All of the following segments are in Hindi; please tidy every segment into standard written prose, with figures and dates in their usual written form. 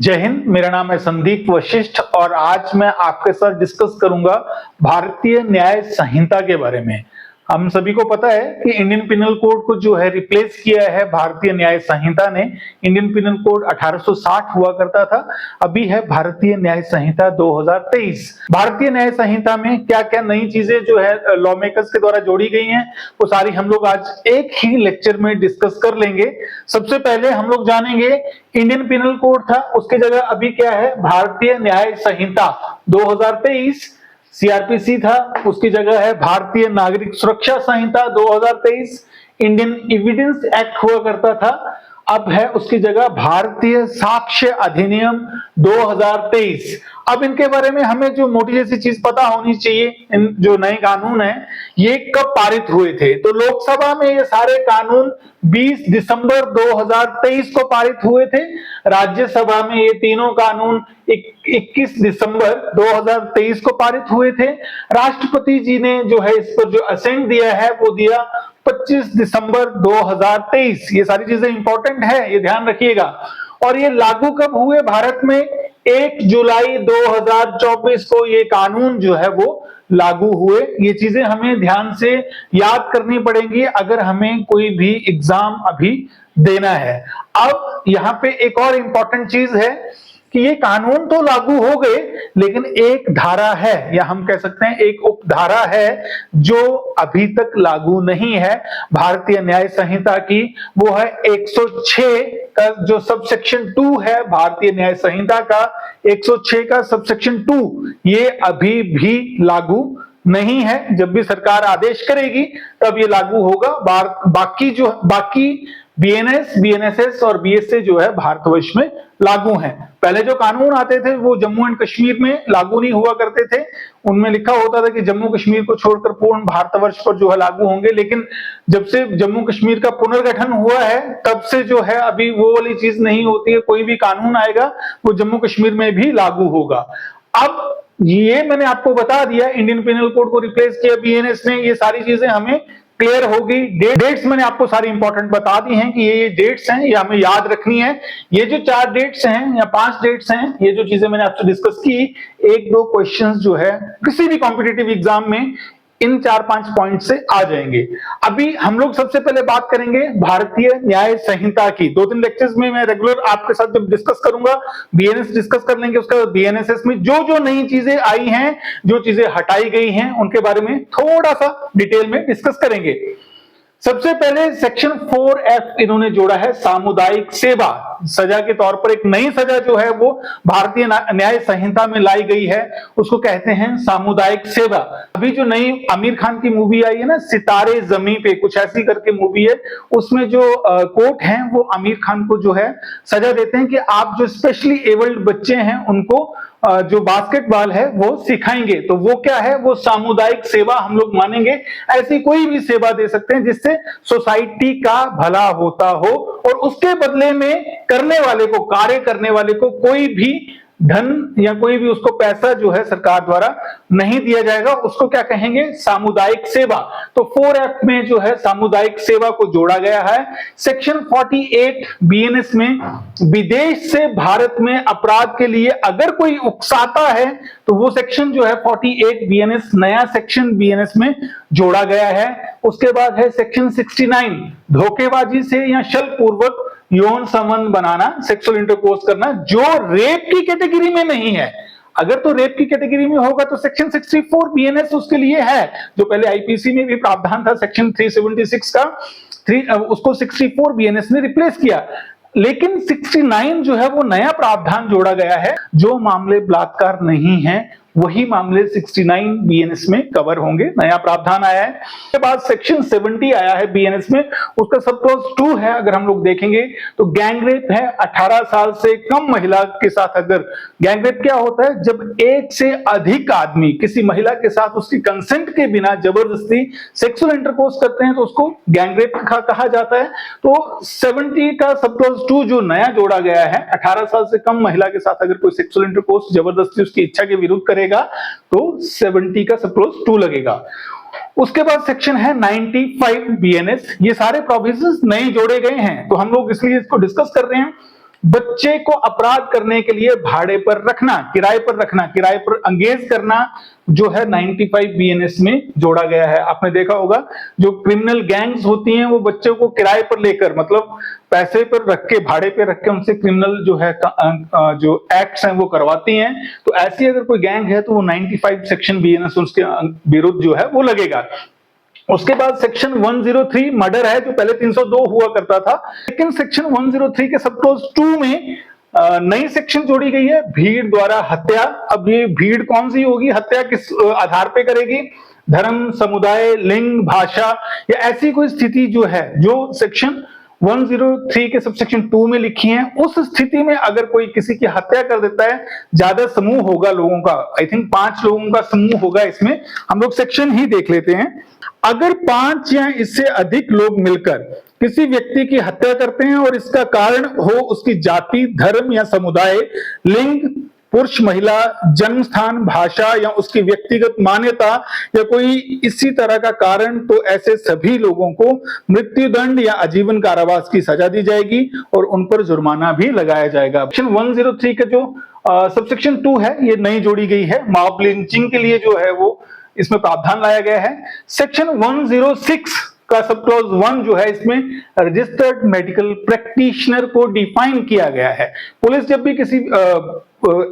जय हिंद। मेरा नाम है संदीप वशिष्ठ और आज मैं आपके साथ डिस्कस करूंगा भारतीय न्याय संहिता के बारे में। हम सभी को पता है कि इंडियन पिनल कोड को जो है रिप्लेस किया है भारतीय न्याय संहिता ने। इंडियन पिनल कोड 1860 हुआ करता था, अभी है भारतीय न्याय संहिता 2023। भारतीय न्याय संहिता में क्या क्या नई चीजें जो है लॉ मेकर्स के द्वारा जोड़ी गई हैं, वो सारी हम लोग आज एक ही लेक्चर में डिस्कस कर लेंगे। सबसे पहले हम लोग जानेंगे इंडियन पिनल कोड था, उसकी जगह अभी क्या है भारतीय न्याय संहिता 2023। सीआरपीसी था, उसकी जगह है भारतीय नागरिक सुरक्षा संहिता 2023। इंडियन एविडेंस एक्ट हुआ करता था, अब है उसकी जगह भारतीय साक्ष्य अधिनियम 2023। अब इनके बारे में हमें जो मोटी जैसी चीज पता होनी चाहिए, इन जो नए कानून हैं ये कब पारित हुए थे। तो लोकसभा में ये सारे कानून 20 दिसंबर 2023 को पारित हुए थे। राज्यसभा में ये तीनों कानून 21 दिसंबर 2023 को पारित हुए थे। राष्ट्रपति जी ने जो है इस पर जो असेंट दिया है वो दिया 25 दिसंबर 2023। ये सारी चीजें इंपॉर्टेंट है, ये ध्यान रखिएगा। और ये लागू कब हुए भारत में? 1 जुलाई 2024 को ये कानून जो है वो लागू हुए। ये चीजें हमें ध्यान से याद करनी पड़ेंगी अगर हमें कोई भी एग्जाम अभी देना है। अब यहाँ पे एक और इंपॉर्टेंट चीज है कि ये कानून तो लागू हो गए, लेकिन एक धारा है या हम कह सकते हैं एक उपधारा है जो अभी तक लागू नहीं है भारतीय न्याय संहिता की। वो है 106 का जो सबसेक्शन 2 है भारतीय न्याय संहिता का, 106 का सबसेक्शन 2 ये अभी भी लागू नहीं है। जब भी सरकार आदेश करेगी तब ये लागू होगा। बाकी बीएनएस, बीएनएसएस और बीएसए जो है भारतवर्ष में लागू हैं। पहले जो कानून आते थे वो जम्मू एंड कश्मीर में लागू नहीं हुआ करते थे। उनमें लिखा होता था कि जम्मू कश्मीर को छोड़कर पूर्ण भारतवर्ष पर जो है लागू होंगे, लेकिन जब से जम्मू कश्मीर का पुनर्गठन हुआ है तब से जो है अभी वो वाली चीज नहीं होती है। कोई भी कानून आएगा वो जम्मू कश्मीर में भी लागू होगा। अब ये मैंने आपको बता दिया, इंडियन पिनल कोड को रिप्लेस किया बीएनएस ने। ये सारी चीजें हमें क्लियर होगी। डेट्स मैंने आपको सारी इंपॉर्टेंट बता दी हैं कि ये डेट्स हैं, ये हमें याद रखनी है। ये जो 4 डेट्स हैं या 5 डेट्स हैं, ये जो चीजें मैंने आपसे डिस्कस की, 1-2 क्वेश्चंस जो है किसी भी कॉम्पिटिटिव एग्जाम में इन 4-5 पॉइंट से आ जाएंगे। अभी हम लोग सबसे पहले बात करेंगे भारतीय न्याय संहिता की। 2-3 लेक्चर्स में मैं रेगुलर आपके साथ जब डिस्कस करूंगा, बीएनएस डिस्कस कर लेंगे, उसका बीएनएसएस में जो जो नई चीजें आई हैं, जो चीजें हटाई गई हैं, उनके बारे में थोड़ा सा डिटेल में डिस्कस करेंगे। सबसे पहले सेक्शन 4F इन्होंने जोड़ा है सामुदायिक सेवा। सजा के तौर पर एक नई सजा जो है वो भारतीय न्याय संहिता में लाई गई है, उसको कहते हैं सामुदायिक सेवा। अभी जो नई आमिर खान की मूवी आई है ना, सितारे जमीन पे, कुछ ऐसी करके मूवी है, उसमें जो कोर्ट है वो आमिर खान को जो है सजा देते हैं कि आप जो स्पेशली एबल्ड बच्चे हैं उनको जो बास्केटबॉल है वो सिखाएंगे। तो वो क्या है, वो सामुदायिक सेवा हम लोग मानेंगे। ऐसी कोई भी सेवा दे सकते हैं जिससे सोसाइटी का भला होता हो और उसके बदले में करने वाले को, कार्य करने वाले को कोई भी धन या कोई भी उसको पैसा जो है सरकार द्वारा नहीं दिया जाएगा। उसको क्या कहेंगे? सामुदायिक सेवा। तो 4F में जो है सामुदायिक सेवा को जोड़ा गया है। सेक्शन 48 बीएनएस में विदेश से भारत में अपराध के लिए अगर कोई उकसाता है तो वो सेक्शन जो है 48 बीएनएस, नया सेक्शन बीएनएस में जोड़ा गया है। उसके बाद है सेक्शन 69, धोखेबाजी से या छल पूर्वक यौन संबंध बनाना, सेक्सुअल इंटरकोर्स करना, जो रेप की कैटेगरी में नहीं है। अगर तो रेप की कैटेगरी में होगा तो सेक्शन 64 बीएनएस उसके लिए है, जो पहले आईपीसी में भी प्रावधान था सेक्शन 376 का, उसको 64 बीएनएस ने रिप्लेस किया। लेकिन 69 जो है वो नया प्रावधान जोड़ा गया है। जो मामले बलात्कार नहीं है वही मामले 69 बीएनएस में कवर होंगे, नया प्रावधान आया है। उसके बाद सेक्शन 70 आया है बीएनएस में, उसका सब क्लॉज 2 है। अगर हम लोग देखेंगे तो गैंगरेप है, 18 साल से कम महिला के साथ अगर गैंगरेप क्या होता है, जब एक से अधिक आदमी किसी महिला के साथ उसकी कंसेंट के बिना जबरदस्ती सेक्सुअल इंटरकोर्स करते हैं तो उसको गैंगरेप कहा जाता है। तो 70 का सब क्लॉज 2 जो नया जोड़ा गया है, 18 साल से कम महिला के साथ अगर कोई सेक्सुअल इंटरकोर्स जबरदस्ती उसकी इच्छा के विरुद्ध करेगा तो 70 का सब क्लॉज 2 लगेगा। उसके बाद सेक्शन है 95 बीएनएस। ये सारे प्रोविजंस नए जोड़े गए हैं तो हम लोग इसलिए इसको डिस्कस कर रहे हैं। बच्चे को अपराध करने के लिए भाड़े पर रखना, किराए पर अंगेज करना जो है 95 बीएनएस में जोड़ा गया है। आपने देखा होगा जो क्रिमिनल गैंग्स होती हैं वो बच्चों को किराए पर लेकर, मतलब पैसे पर रख के, भाड़े पे रख के उनसे क्रिमिनल जो है जो एक्ट्स हैं वो करवाती हैं। तो ऐसी अगर कोई गैंग है तो वो 95 सेक्शन बीएनएस उसके विरुद्ध जो है वो लगेगा। उसके बाद सेक्शन 103 मर्डर है, जो पहले 302 हुआ करता था, लेकिन सेक्शन 103 के सब क्लॉज 2 में नई सेक्शन जोड़ी गई है, भीड़ द्वारा हत्या। अब ये भीड़ कौन सी होगी, हत्या किस आधार पे करेगी, धर्म, समुदाय, लिंग, भाषा या ऐसी कोई स्थिति जो है जो सेक्शन 103 के सबसेक्शन 2 में लिखी है, उस स्थिति में अगर कोई किसी की हत्या कर देता है, ज्यादा समूह होगा लोगों का, आई थिंक 5 लोगों का समूह होगा इसमें, हम लोग सेक्शन ही देख लेते हैं। अगर 5 या इससे अधिक लोग मिलकर किसी व्यक्ति की हत्या करते हैं और इसका कारण हो उसकी जाति, धर्म या समुदाय, लिंग, पुरुष महिला, जन्म स्थान, भाषा या उसकी व्यक्तिगत मान्यता या कोई इसी तरह का कारण, तो ऐसे सभी लोगों को मृत्युदंड या आजीवन कारावास की सजा दी जाएगी और उन पर जुर्माना भी लगाया जाएगा। सेक्शन 103 का जो सबसेक्शन 2 है ये नई जोड़ी गई है, मॉब लिंचिंग के लिए जो है वो इसमें प्रावधान लाया गया है। सेक्शन 106 का सब क्लॉज 1 जो है, इसमें रजिस्टर्ड मेडिकल प्रैक्टिशनर को डिफाइन किया गया है। पुलिस जब भी किसी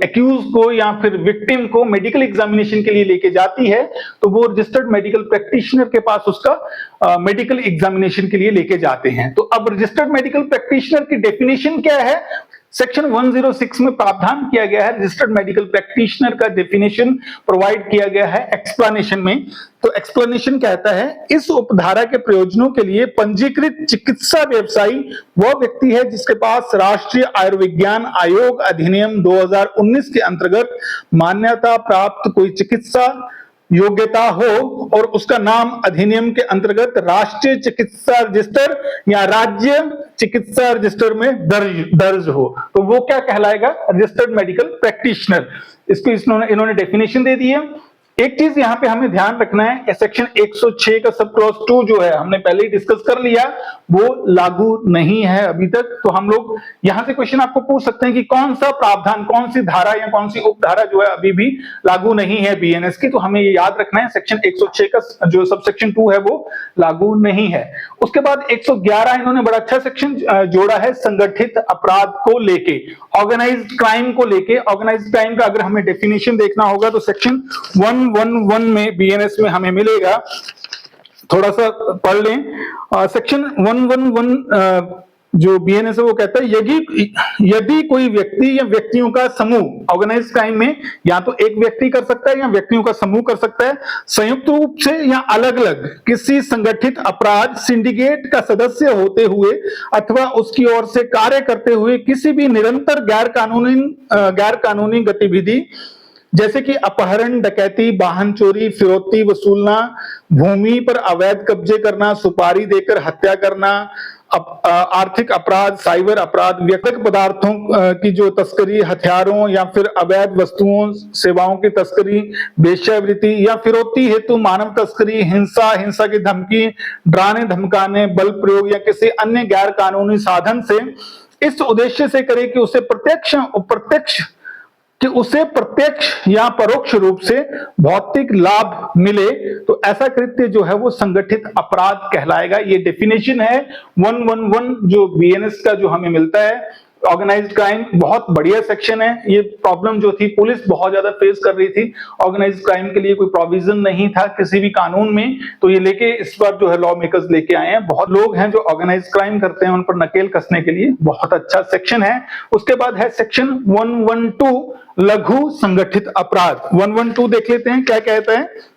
एक्यूज को या फिर विक्टिम को मेडिकल एग्जामिनेशन के लिए लेके जाती है तो वो रजिस्टर्ड मेडिकल प्रैक्टिशनर के पास उसका मेडिकल एग्जामिनेशन के लिए लेके जाते हैं। तो अब रजिस्टर्ड मेडिकल प्रैक्टिशनर की डेफिनेशन क्या है, सेक्शन 106 में प्रावधान किया गया है, रजिस्टर्ड मेडिकल प्रैक्टिशनर का डेफिनेशन प्रोवाइड किया गया है एक्सप्लेनेशन में। तो एक्सप्लेनेशन कहता है, इस उपधारा के प्रयोजनों के लिए पंजीकृत चिकित्सा व्यवसायी वह व्यक्ति है जिसके पास राष्ट्रीय आयुर्विज्ञान आयोग अधिनियम 2019 के अंतर्गत मान्यता प्राप्त कोई चिकित्सा योग्यता हो और उसका नाम अधिनियम के अंतर्गत राष्ट्रीय चिकित्सा रजिस्टर या राज्य चिकित्सा रजिस्टर में दर्ज हो, तो वो क्या कहलाएगा, रजिस्टर्ड मेडिकल प्रैक्टिशनर। इसको इन्होंने डेफिनेशन दे दी है। एक चीज यहां पे हमें ध्यान रखना है, सेक्शन 106 का सब क्लॉज 2 जो है हमने पहले ही डिस्कस कर लिया, वो लागू नहीं है अभी तक। तो हम लोग यहां से क्वेश्चन आपको पूछ सकते हैं कि कौन सा प्रावधान, कौन सी धारा या कौन सी उपधारा जो है अभी भी लागू नहीं है बीएनएस की, तो हमें ये याद रखना है सेक्शन 106 का जो सबसेक्शन 2 है वो लागू नहीं है। उसके बाद 111 इन्होंने बड़ा अच्छा सेक्शन जोड़ा है संगठित अपराध को लेके, ऑर्गेनाइज्ड क्राइम को लेके। ऑर्गेनाइज्ड क्राइम का अगर हमें डेफिनेशन देखना होगा तो सेक्शन 111 में बीएनएस में हमें मिलेगा, थोड़ा सा पढ़ लें। सेक्शन 111 जो बीएनएस है वो कहता है, यदि कोई व्यक्ति या व्यक्तियों का समूह, ऑर्गेनाइज्ड क्राइम में या तो एक व्यक्ति कर सकता है या व्यक्तियों का समूह कर सकता है, संयुक्त रूप से या अलग अलग किसी संगठित अपराध सिंडिकेट का सदस्य होते हुए अथवा उसकी ओर से कार्य करते हुए किसी भी निरंतर गैर कानूनी गतिविधि जैसे कि अपहरण, डकैती, वाहन चोरी, फिरौती वसूलना, भूमि पर अवैध कब्जे करना, सुपारी देकर हत्या करना, आर्थिक अपराध, साइबर अपराध, व्यक्तिगत पदार्थों की जो तस्करी, हथियारों या फिर अवैध वस्तुओं सेवाओं की तस्करी, वेश्यावृत्ति या फिरौती हेतु मानव तस्करी, हिंसा की धमकी, डराने धमकाने, बल प्रयोग या किसी अन्य गैर कानूनी साधन से इस उद्देश्य से करे कि उसे प्रत्यक्ष या परोक्ष रूप से भौतिक लाभ मिले, तो ऐसा कृत्य जो है वो संगठित अपराध कहलाएगा। ये डेफिनेशन है 111 जो बीएनएस का जो हमें मिलता है। ऑर्गेनाइज्ड क्राइम बहुत बढ़िया सेक्शन है। ये प्रॉब्लम जो थी पुलिस बहुत ज्यादा फेस कर रही थी, ऑर्गेनाइज्ड क्राइम के लिए कोई प्रोविजन नहीं था किसी भी कानून में, तो ये लेके इस बार जो है लॉ मेकर्स लेके आए हैं। बहुत लोग हैं जो ऑर्गेनाइज्ड क्राइम करते हैं, उन पर नकेल कसने के लिए बहुत अच्छा सेक्शन है। उसके बाद है सेक्शन 112 लघु संगठित अपराध। 112 देख लेते हैं क्या कहता है।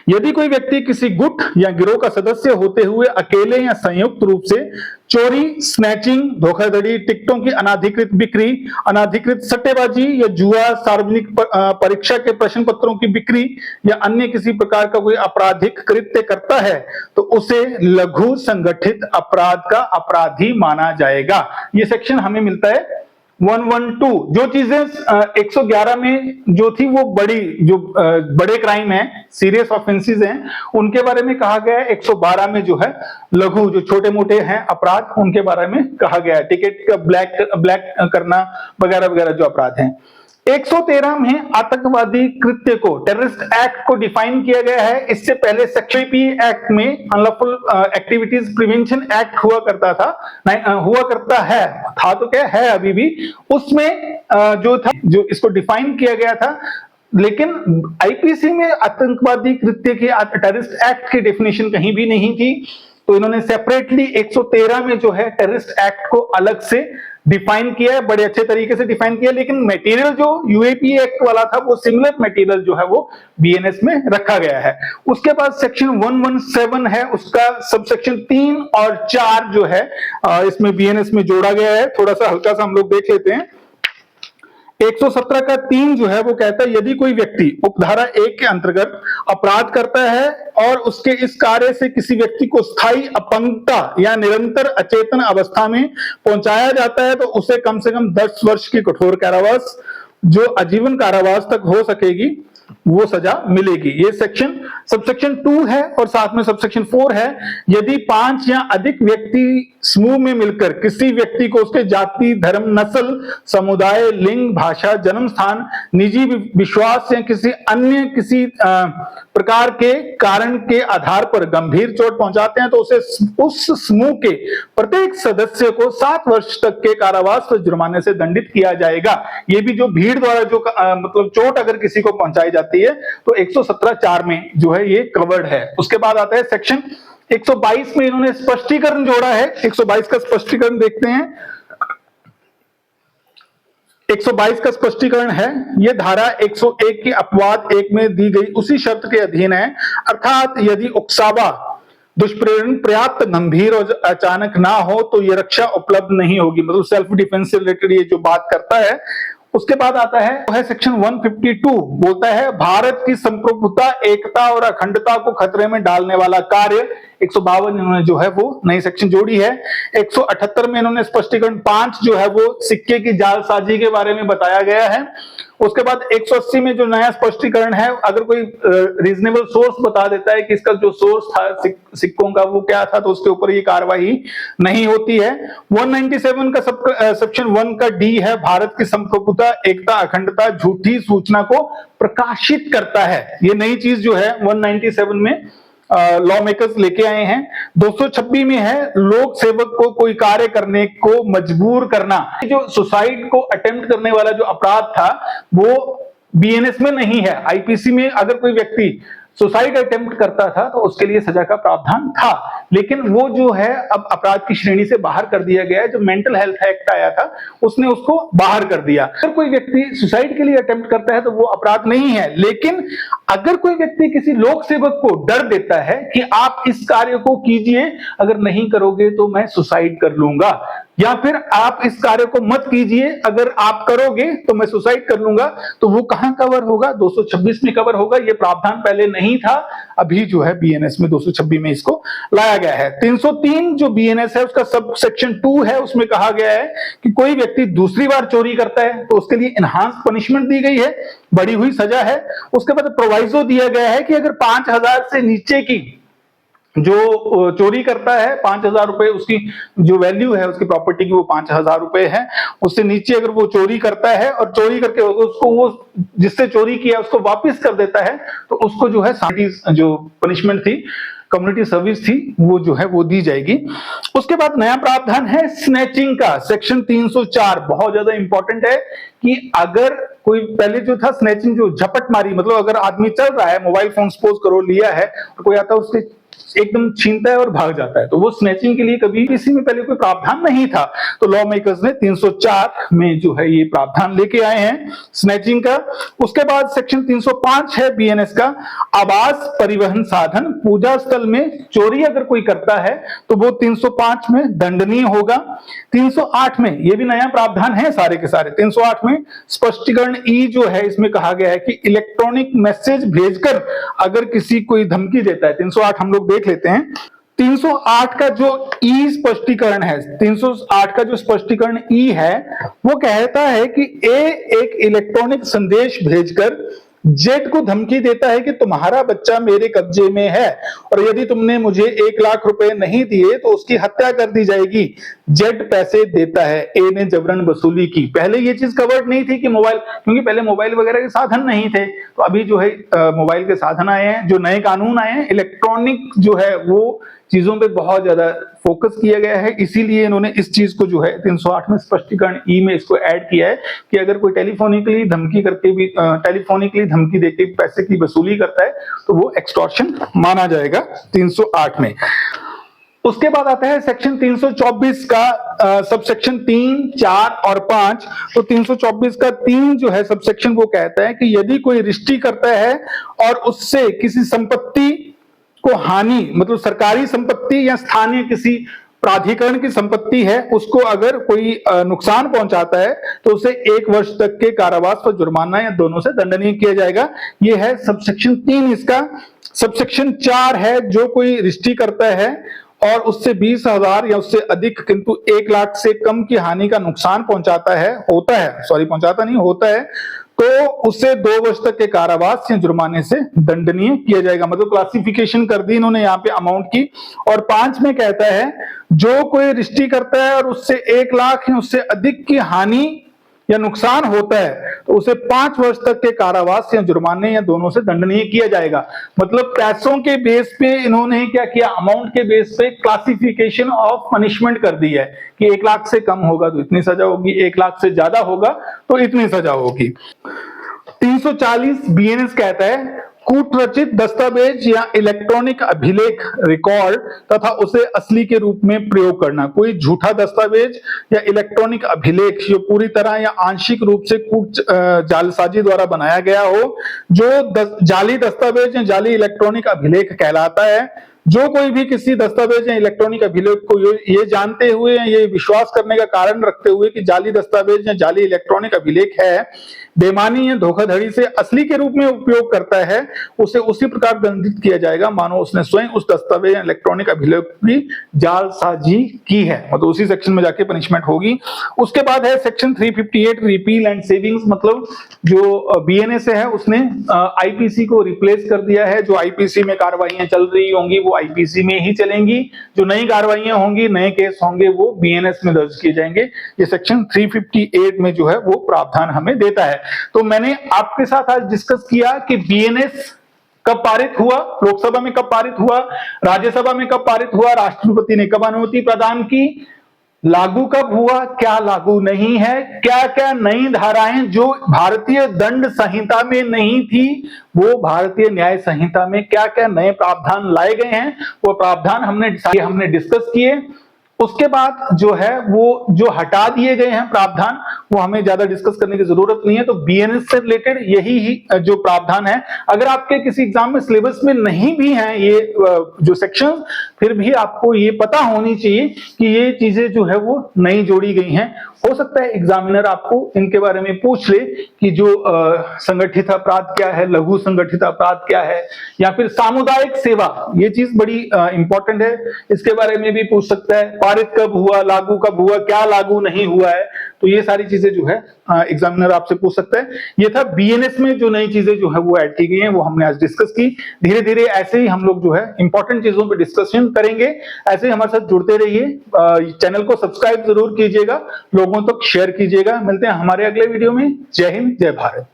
यदि कोई व्यक्ति किसी गुट या गिरोह का सदस्य होते हुए अकेले या संयुक्त रूप से चोरी, स्नैचिंग, धोखाधड़ी, टिकटों की अनाधिकृत बिक्री, अनाधिकृत सट्टेबाजी या जुआ, सार्वजनिक परीक्षा के प्रश्न पत्रों की बिक्री या अन्य किसी प्रकार का कोई आपराधिक कृत्य करता है तो उसे लघु संगठित अपराध का अपराधी माना जाएगा। ये सेक्शन हमें मिलता है 112 जो चीजें 111 में जो थी वो बड़े क्राइम है, सीरियस ऑफेंसेस हैं, उनके बारे में कहा गया है। 112 में जो है लघु जो छोटे मोटे हैं अपराध उनके बारे में कहा गया है, टिकट का ब्लैक करना वगैरह वगैरह जो अपराध हैं। 113 में आतंकवादी कृत्य को, टेररिस्ट एक्ट को डिफाइन किया गया है। इससे पहले सेक्शन पी एक्ट में अनलॉफुल एक्टिविटीज प्रिवेंशन एक्ट हुआ करता था, हुआ करता है, था तो क्या है अभी भी, उसमें जो था जो इसको डिफाइन किया गया था, लेकिन आईपीसी में आतंकवादी कृत्य की, टेररिस्ट एक्ट की डेफिनेशन कहीं भी नहीं थी। तो इन्होंने सेपरेटली 113 में जो है टेररिस्ट एक्ट को अलग से डिफाइन किया है, बड़े अच्छे तरीके से डिफाइन किया, लेकिन मटेरियल जो यूएपी एक्ट वाला था वो सिमिलर मटेरियल जो है वो बीएनएस में रखा गया है। उसके बाद सेक्शन 117 है, उसका सब सेक्शन 3 और 4 जो है इसमें बीएनएस में जोड़ा गया है। थोड़ा सा हल्का सा हम लोग देख लेते हैं। 117 का 3 जो है वो कहता है यदि कोई व्यक्ति उपधारा 1 के अंतर्गत अपराध करता है और उसके इस कार्य से किसी व्यक्ति को स्थायी अपंगता या निरंतर अचेतन अवस्था में पहुंचाया जाता है तो उसे कम से कम 10 वर्ष की कठोर कारावास जो आजीवन कारावास तक हो सकेगी वो सजा मिलेगी। ये सेक्शन सबसेक्शन 2 है और साथ में सबसेक्शन 4 है। यदि 5 या अधिक व्यक्ति समूह में मिलकर किसी व्यक्ति को उसके जाति, धर्म, नस्ल, समुदाय, लिंग, भाषा, जन्म स्थान, निजी विश्वास या किसी प्रकार के कारण के आधार पर गंभीर चोट पहुंचाते हैं तो उसे उस समूह के प्रत्येक सदस्य को 7 वर्ष तक के कारावास व जुर्माने से दंडित किया जाएगा। ये भी जो भीड़ द्वारा जो मतलब चोट अगर किसी को पहुंचाई जाती है तो 117(4) में जो है ये कवर्ड है। उसके बाद आता है सेक्शन 122 में इन्होंने स्पष्टीकरण जोड़ा है। 122 का स्पष्टीकरण देखते हैं। 122 का स्पष्टीकरण है, यह धारा 101 के अपवाद 1 में दी गई उसी शर्त के अधीन है, अर्थात यदि उकसावा दुष्प्रेरण पर्याप्त गंभीर और अचानक ना हो तो यह रक्षा उपलब्ध नहीं होगी। मतलब सेल्फ डिफेंस से रिलेटेड ये जो बात करता है। उसके बाद आता है वो है सेक्शन 152, बोलता है भारत की संप्रभुता, एकता और अखंडता को खतरे में डालने वाला कार्य। 152 इन्होंने जो है वो नई सेक्शन जोड़ी है। 178 में इन्होंने स्पष्टीकरण 5 जो है वो सिक्के की जालसाजी के बारे में बताया गया है। उसके बाद 180 में जो नया स्पष्टीकरण है, अगर कोई रीजनेबल सोर्स बता देता है कि इसका जो सोर्स था सिक्कों का वो क्या था तो उसके ऊपर ये कार्रवाई नहीं होती है। 197 का सेक्शन 1 का डी है, भारत की संप्रभुता, एकता, अखंडता, झूठी सूचना को प्रकाशित करता है। ये नई चीज जो है 197 में लॉ मेकर्स लेके आए हैं। 226 में है लोक सेवक को कोई कार्य करने को मजबूर करना। जो सुसाइड को अटेम्प्ट करने वाला जो अपराध था वो बीएनएस में नहीं है। आईपीसी में अगर कोई व्यक्ति सुसाइड अटेम्प्ट करता था तो उसके लिए सजा का प्रावधान था, लेकिन वो जो है अब अपराध की श्रेणी से बाहर कर दिया गया है। जो मेंटल हेल्थ एक्ट आया था उसने उसको बाहर कर दिया। अगर कोई व्यक्ति सुसाइड के लिए अटेम्प्ट करता है तो वो अपराध नहीं है, लेकिन अगर कोई व्यक्ति किसी लोक सेवक को डर देता है कि आप इस कार्य को कीजिए, अगर नहीं करोगे तो मैं सुसाइड कर लूंगा, या फिर आप इस कार्य को मत कीजिए, अगर आप करोगे तो मैं सुसाइड कर लूंगा, तो वो कहां कवर होगा? 226 में कवर होगा। ये प्रावधान पहले नहीं था, अभी जो है बीएनएस में 226 में इसको लाया गया है। 303 जो बीएनएस है उसका सब सेक्शन 2 है, उसमें कहा गया है कि कोई व्यक्ति दूसरी बार चोरी करता है तो उसके लिए इनहांस पनिशमेंट दी गई है, बढ़ी हुई सजा है। उसके बाद प्रोवाइजो दिया गया है कि अगर 5000 से नीचे की जो चोरी करता है, 5000 रुपए उसकी जो वैल्यू है उसकी प्रॉपर्टी की वो 5000 रुपए है, उससे नीचे अगर वो चोरी करता है और चोरी करके उसको वो जिससे चोरी किया उसको वापस कर देता है तो उसको जो है जो पनिशमेंट थी, कम्युनिटी सर्विस थी, वो जो है वो दी जाएगी। उसके बाद नया प्रावधान है स्नैचिंग का, सेक्शन 304। बहुत ज्यादा इंपॉर्टेंट है कि अगर कोई पहले जो था स्नैचिंग जो झपट मारी, मतलब अगर आदमी चल रहा है, मोबाइल फोन सपोज करो लिया है और कोई आता है उसके एकदम छीनता है और भाग जाता है, तो वो स्नैचिंग के लिए कभी किसी में पहले कोई प्रावधान नहीं था। तो लॉ मेकर्स ने 304 में जो है ये प्रावधान लेके आए हैं स्नैचिंग का। उसके बाद सेक्शन 305 है बीएनएस का, आवास परिवहन साधन, पूजा स्थल में चोरी अगर कोई करता है तो वो 305 में दंडनीय होगा। 308 में ये भी नया प्रावधान है सारे के सारे। 308 में स्पष्टीकरण ई जो है, इसमें कहा गया है कि इलेक्ट्रॉनिक मैसेज भेजकर अगर किसी कोई धमकी देता है, 308 हम लोग देख लेते हैं। 308 का जो ई स्पष्टीकरण है, 308 का जो स्पष्टीकरण ई है, वो कहता है कि ए एक इलेक्ट्रॉनिक संदेश भेजकर जेड को धमकी देता है कि तुम्हारा बच्चा मेरे कब्जे में है और यदि तुमने मुझे 1 लाख रुपए नहीं दिए तो उसकी हत्या कर दी जाएगी। जेड पैसे देता है, ए ने जबरन वसूली की। पहले ये चीज कवर्ड नहीं थी कि मोबाइल, क्योंकि पहले मोबाइल वगैरह के साधन नहीं थे, तो अभी जो है मोबाइल के साधन आए हैं, जो नए कानून आए हैं, इलेक्ट्रॉनिक जो है वो चीजों पे बहुत ज्यादा फोकस किया गया है, इसीलिए इन्होंने इस चीज को जो है 308 में स्पष्टीकरण ई में इसको ऐड किया है कि अगर कोई टेलीफोनिकली धमकी देके पैसे की वसूली करता है तो वो एक्सटॉर्शन माना जाएगा 308 में। उसके बाद आता है सेक्शन 324 का सबसेक्शन 3, 4 और 5। तो 324 का 3 जो है सबसेक्शन वो कहता है कि यदि कोई रिश्ती करता है और उससे किसी संपत्ति को हानि, मतलब सरकारी संपत्ति या स्थानीय किसी प्राधिकरण की संपत्ति है, उसको अगर कोई नुकसान पहुंचाता है तो उसे 1 वर्ष तक के कारावास व जुर्माना या दोनों से दंडनीय किया जाएगा। यह है सबसेक्शन 3 इसका। सबसेक्शन 4 है जो कोई रिश्ती करता है और उससे 20,000 या उससे अधिक किंतु 1 लाख से कम की हानि का नुकसान पहुंचाता है, होता है, तो उसे 2 वर्ष तक के कारावास या जुर्माने से दंडनीय किया जाएगा। मतलब क्लासिफिकेशन कर दी इन्होंने यहाँ पे अमाउंट की। और 5 में कहता है जो कोई रिश्ती करता है और उससे 1 लाख या उससे अधिक की हानि या नुकसान होता है तो उसे 5 वर्ष तक के कारावास या जुर्माने या दोनों से दंडनीय किया जाएगा। मतलब पैसों के बेस पे इन्होंने क्या किया, अमाउंट के बेस पे क्लासिफिकेशन ऑफ पनिशमेंट कर दी है कि 1 लाख से कम होगा तो इतनी सजा होगी, 1 लाख से ज्यादा होगा तो इतनी सजा होगी। 340 बीएनएस कहता है कूटरचित दस्तावेज या इलेक्ट्रॉनिक अभिलेख रिकॉर्ड तथा उसे असली के रूप में प्रयोग करना। कोई झूठा दस्तावेज या इलेक्ट्रॉनिक अभिलेख जो पूरी तरह या आंशिक रूप से जालसाजी द्वारा बनाया गया हो, जो जाली दस्तावेज या जाली इलेक्ट्रॉनिक अभिलेख कहलाता है। जो कोई भी किसी दस्तावेज या इलेक्ट्रॉनिक अभिलेख को ये जानते हुए या ये विश्वास करने का कारण रखते हुए कि जाली दस्तावेज या जाली इलेक्ट्रॉनिक अभिलेख है, बेईमानी या धोखाधड़ी से असली के रूप में उपयोग करता है, उसे उसी प्रकार दंडित किया जाएगा मानो उसने स्वयं उस दस्तावेज या इलेक्ट्रॉनिक अभिलेख की जालसाजी की है। मतलब उसी सेक्शन में जाके पनिशमेंट होगी। उसके बाद है सेक्शन 358 रिपील एंड सेविंग्स। मतलब जो बीएनएस है उसने आईपीसी को रिप्लेस कर दिया है। जो आईपीसी में कार्रवाइयां चल रही होंगी वो आईपीसी में ही चलेंगी, जो नई कार्रवाइयां होंगी, नए केस होंगे वो बीएनएस में दर्ज किए जाएंगे। ये सेक्शन 358 में जो है वो प्रावधान हमें देता है। तो मैंने आपके साथ आज डिस्कस किया कि बीएनएस कब पारित हुआ, लोकसभा में कब पारित हुआ, राज्यसभा में कब पारित हुआ, राष्ट्रपति ने कब अनुमति प्रदान की, लागू कब हुआ, क्या लागू नहीं है, क्या क्या नई धाराएं जो भारतीय दंड संहिता में नहीं थी वो भारतीय न्याय संहिता में क्या क्या नए प्रावधान लाए गए हैं, वो प्रावधान हमने डिस्कस किए। उसके बाद जो है वो जो हटा दिए गए हैं प्रावधान वो हमें ज्यादा डिस्कस करने की जरूरत नहीं है। तो बीएनएस से रिलेटेड यही ही जो प्रावधान है, अगर आपके किसी एग्जाम में सिलेबस में नहीं भी हैं ये जो सेक्शन, फिर भी आपको ये पता होनी चाहिए कि ये चीजें जो है वो नई जोड़ी गई हैं। हो सकता है एग्जामिनर आपको इनके बारे में पूछ ले कि जो संगठित अपराध क्या है, लघु संगठित अपराध क्या है, या फिर सामुदायिक सेवा, ये चीज बड़ी इंपॉर्टेंट है, इसके बारे में भी पूछ सकता है। पारित कब हुआ, लागू कब हुआ, क्या लागू नहीं हुआ है, तो ये सारी चीजें जो है एग्जामिनर आपसे पूछ सकता है। ये था बीएनएस में जो नई चीजें जो है वो ऐड की गई हैं, वो हमने आज डिस्कस की। धीरे धीरे ऐसे ही हम लोग जो है इंपॉर्टेंट चीजों पे डिस्कशन करेंगे। ऐसे ही हमारे साथ जुड़ते रहिए, चैनल को सब्सक्राइब जरूर कीजिएगा, लोगों तक शेयर कीजिएगा। मिलते हैं हमारे अगले वीडियो में। जय हिंद, जय भारत।